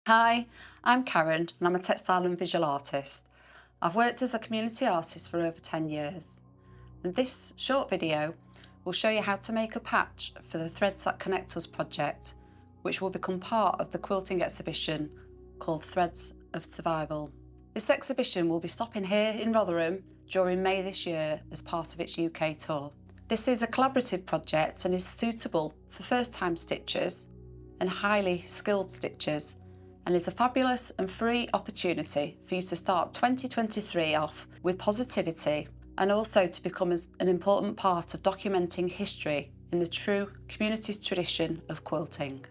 Hi, I'm Karen and I'm a textile and visual artist. I've worked as a community artist for over 10 years. And this short video will show you how to make a patch for the Threads That Connect Us project, which will become part of the quilting exhibition called Threads of Survival. This exhibition will be stopping here in Rotherham during May this year as part of its UK tour. This is a collaborative project and is suitable for first-time stitchers and highly skilled stitchers, and it's a fabulous and free opportunity for you to start 2023 off with positivity and also to become an important part of documenting history in the true community tradition of quilting.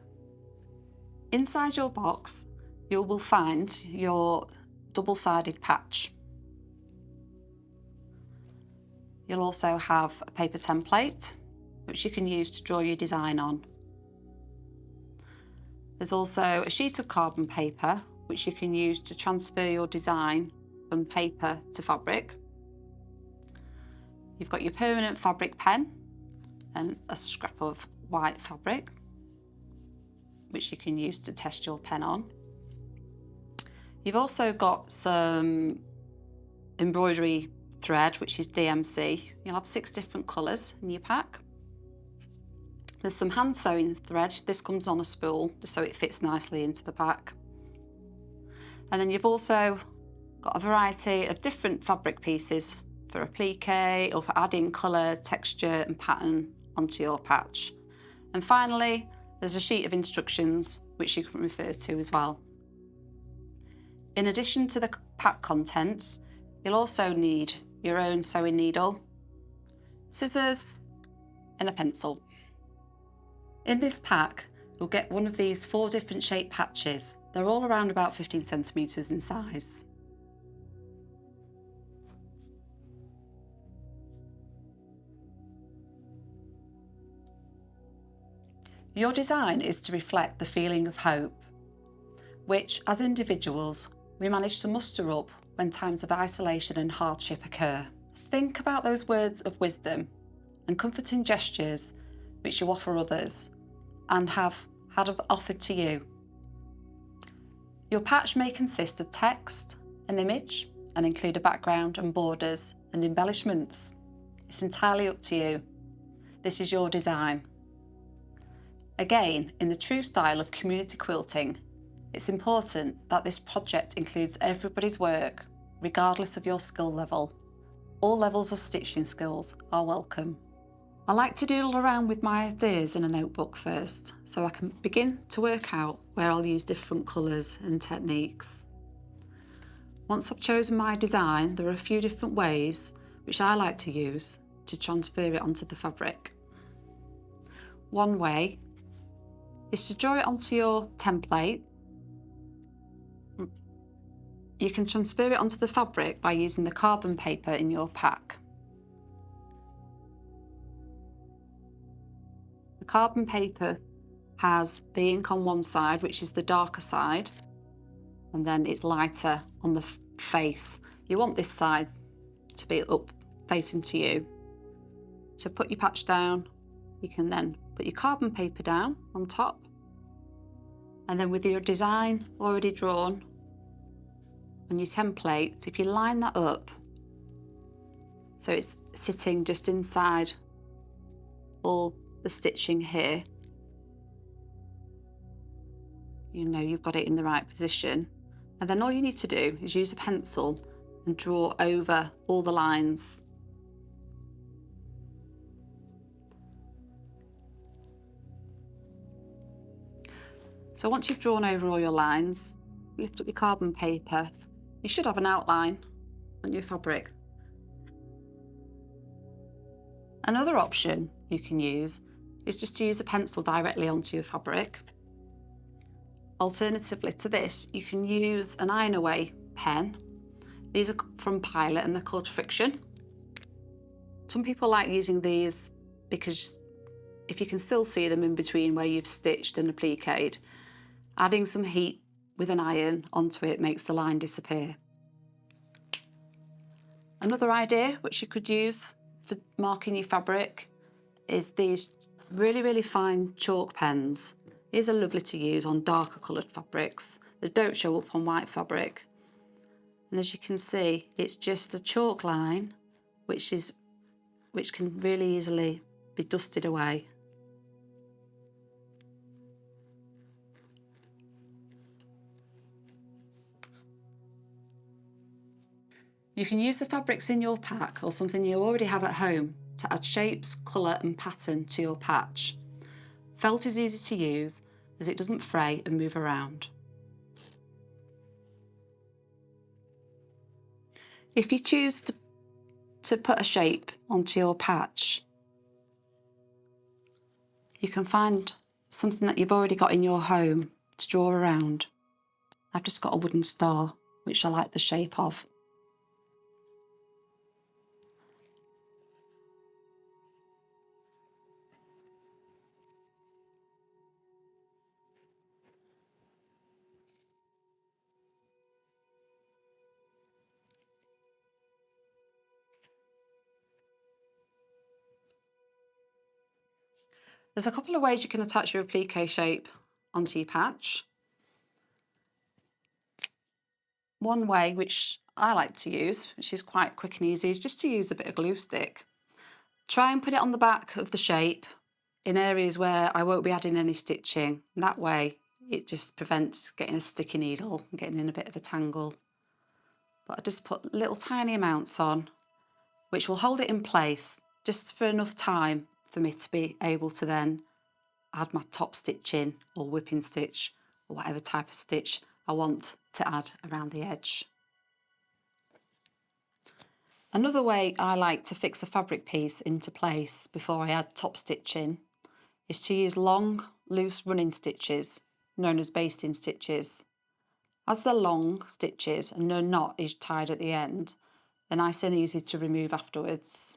Inside your box, you will find your double-sided patch. You'll also have a paper template, which you can use to draw your design on. There's also a sheet of carbon paper, which you can use to transfer your design from paper to fabric. You've got your permanent fabric pen and a scrap of white fabric, which you can use to test your pen on. You've also got some embroidery thread, which is DMC. You'll have 6 different colours in your pack. There's some hand sewing thread. This comes on a spool just so it fits nicely into the pack. And then you've also got a variety of different fabric pieces for appliqué or for adding colour, texture and pattern onto your patch. And finally, there's a sheet of instructions which you can refer to as well. In addition to the pack contents, you'll also need your own sewing needle, scissors and a pencil. In this pack, you'll get one of these 4 different shaped patches. They're all around about 15 centimetres in size. Your design is to reflect the feeling of hope, which, as individuals, we manage to muster up when times of isolation and hardship occur. Think about those words of wisdom and comforting gestures which you offer others and have had offered to you. Your patch may consist of text, an image, and include a background and borders and embellishments. It's entirely up to you. This is your design. Again, in the true style of community quilting, it's important that this project includes everybody's work, regardless of your skill level. All levels of stitching skills are welcome. I like to doodle around with my ideas in a notebook first, so I can begin to work out where I'll use different colours and techniques. Once I've chosen my design, there are a few different ways which I like to use to transfer it onto the fabric. One way is to draw it onto your template. You can transfer it onto the fabric by using the carbon paper in your pack. The carbon paper has the ink on one side, which is the darker side, and then it's lighter on the face. You want this side to be up facing to you. So put your patch down, you can then put your carbon paper down on top, and then with your design already drawn on your template, if you line that up so it's sitting just inside all the stitching here, you know you've got it in the right position. And then all you need to do is use a pencil and draw over all the lines. So once you've drawn over all your lines, lift up your carbon paper. You should have an outline on your fabric. Another option you can use is just to use a pencil directly onto your fabric. Alternatively to this, you can use an iron away pen. These are from Pilot and they're called Friction. Some people like using these because if you can still see them in between where you've stitched and appliqued, adding some heat with an iron onto it makes the line disappear. Another idea which you could use for marking your fabric is these really fine chalk pens. These are lovely to use on darker coloured fabrics that don't show up on white fabric. And as you can see, it's just a chalk line which can really easily be dusted away. You can use the fabrics in your pack or something you already have at home to add shapes, colour and pattern to your patch. Felt is easy to use as it doesn't fray and move around. If you choose to put a shape onto your patch, you can find something that you've already got in your home to draw around. I've just got a wooden star, which I like the shape of. There's a couple of ways you can attach your applique shape onto your patch. One way, which I like to use, which is quite quick and easy, is just to use a bit of glue stick. Try and put it on the back of the shape in areas where I won't be adding any stitching. That way it just prevents getting a sticky needle and getting in a bit of a tangle. But I just put little tiny amounts on, which will hold it in place just for enough time for me to be able to then add my top stitch in, or whipping stitch, or whatever type of stitch I want to add around the edge. Another way I like to fix a fabric piece into place before I add top stitching is to use long, loose running stitches, known as basting stitches. As they're long stitches and no knot is tied at the end, they're nice and easy to remove afterwards.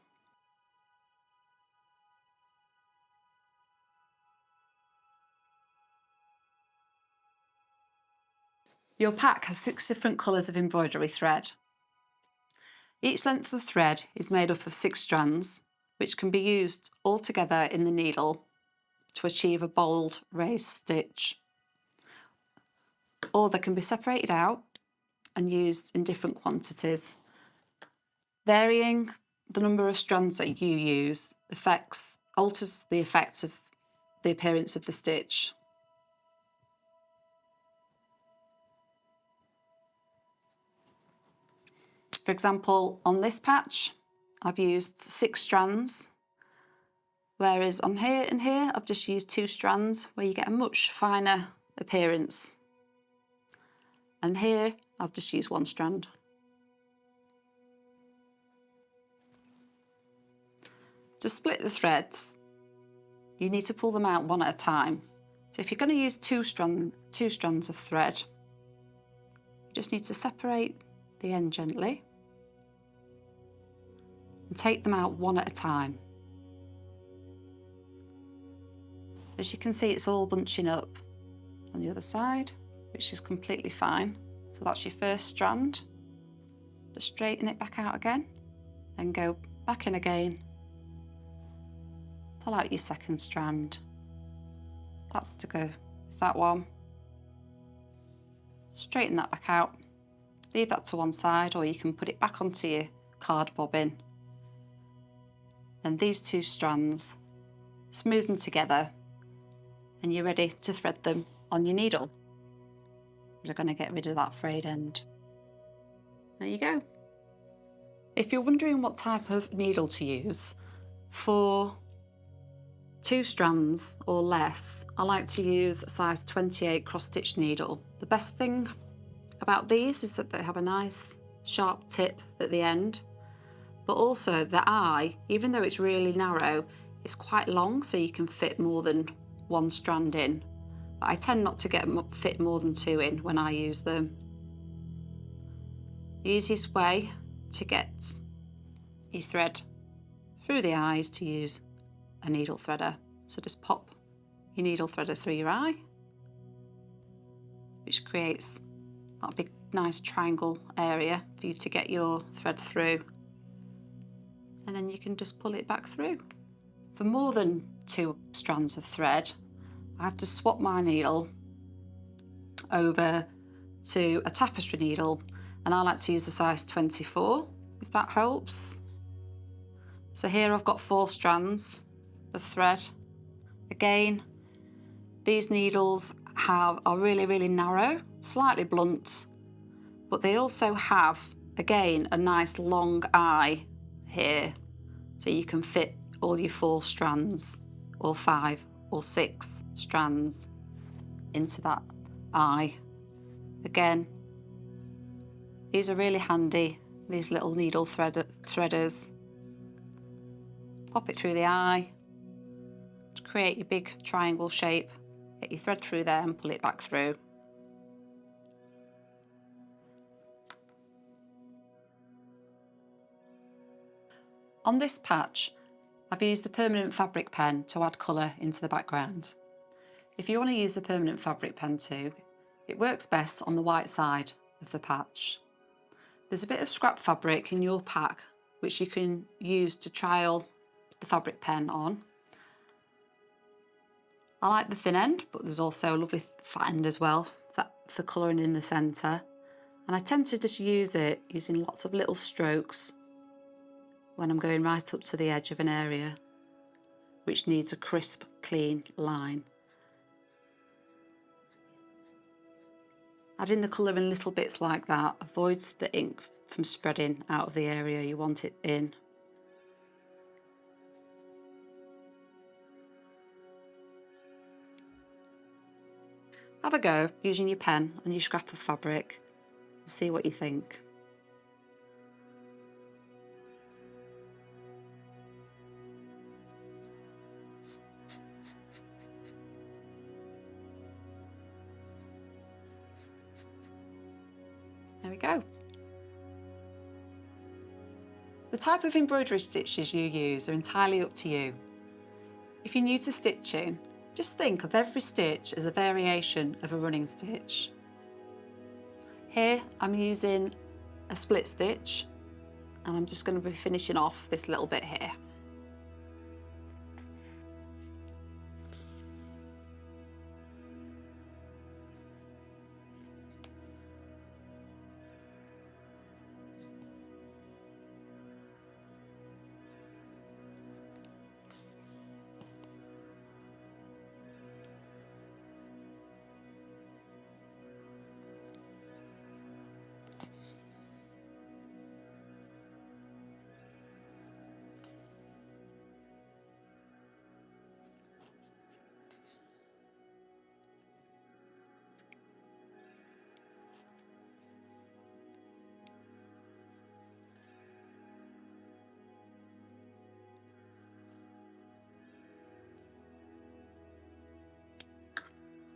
Your pack has 6 different colours of embroidery thread. Each length of thread is made up of 6 strands, which can be used all together in the needle to achieve a bold raised stitch. Or they can be separated out and used in different quantities. Varying the number of strands that you use alters the effect of the appearance of the stitch. For example, on this patch, I've used 6 strands, whereas on here and here, I've just used 2 strands, where you get a much finer appearance. And here, I've just used 1 strand. To split the threads, you need to pull them out one at a time. So if you're going to use two strands of thread, you just need to separate the end gently and take them out one at a time. As you can see, it's all bunching up on the other side, which is completely fine. So that's your first strand. Just straighten it back out again, then go back in again. Pull out your second strand. That's to go with that one. Straighten that back out. Leave that to one side, or you can put it back onto your card bobbin. Then these 2 strands, smooth them together, and you're ready to thread them on your needle. You're going to get rid of that frayed end. There you go. If you're wondering what type of needle to use, for 2 strands or less, I like to use a size 28 cross-stitch needle. The best thing about these is that they have a nice sharp tip at the end, but also the eye, even though it's really narrow, it's quite long, so you can fit more than 1 strand in. But I tend not to fit more than 2 in when I use them. The easiest way to get your thread through the eye is to use a needle threader. So just pop your needle threader through your eye, which creates that big nice triangle area for you to get your thread through, and then you can just pull it back through. For more than 2 strands of thread, I have to swap my needle over to a tapestry needle, and I like to use the size 24, if that helps. So here I've got 4 strands of thread. Again, these needles are really narrow, slightly blunt, but they also have, again, a nice long eye here, so you can fit all your 4 strands, or 5 or 6 strands into that eye. Again, these are really handy, these little needle threaders. Pop it through the eye to create your big triangle shape. Get your thread through there and pull it back through. On this patch, I've used a permanent fabric pen to add colour into the background. If you want to use the permanent fabric pen too, it works best on the white side of the patch. There's a bit of scrap fabric in your pack which you can use to trial the fabric pen on. I like the thin end, but there's also a lovely fat end as well for colouring in the centre. And I tend to just use it using lots of little strokes when I'm going right up to the edge of an area which needs a crisp, clean line. Adding the colour in little bits like that avoids the ink from spreading out of the area you want it in. Have a go using your pen on your scrap of fabric and see what you think. There we go. The type of embroidery stitches you use are entirely up to you. If you're new to stitching, just think of every stitch as a variation of a running stitch. Here I'm using a split stitch, and I'm just going to be finishing off this little bit here.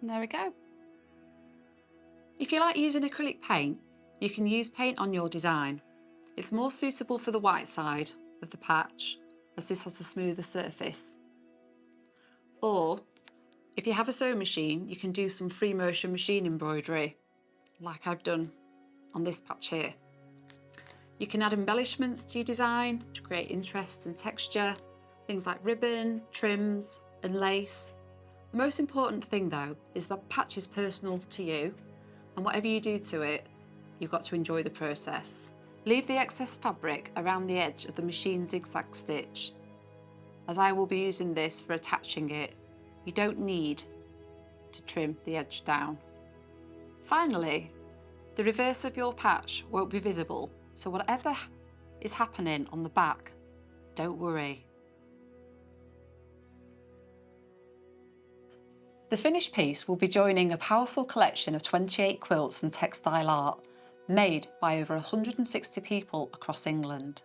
And there we go. If you like using acrylic paint, you can use paint on your design. It's more suitable for the white side of the patch, as this has a smoother surface. Or, if you have a sewing machine, you can do some free motion machine embroidery, like I've done on this patch here. You can add embellishments to your design to create interest and texture, things like ribbon, trims and lace. The most important thing though is the patch is personal to you, and whatever you do to it, you've got to enjoy the process. Leave the excess fabric around the edge of the machine zigzag stitch. As I will be using this for attaching it, you don't need to trim the edge down. Finally, the reverse of your patch won't be visible, so whatever is happening on the back, don't worry. The finished piece will be joining a powerful collection of 28 quilts and textile art made by over 160 people across England.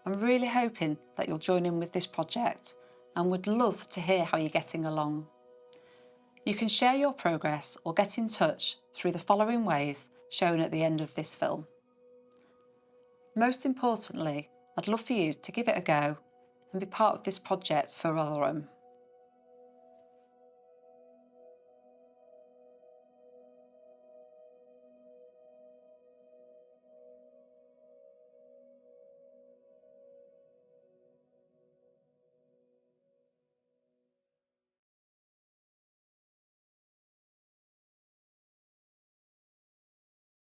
I'm really hoping that you'll join in with this project and would love to hear how you're getting along. You can share your progress or get in touch through the following ways shown at the end of this film. Most importantly, I'd love for you to give it a go and be part of this project for Rotherham.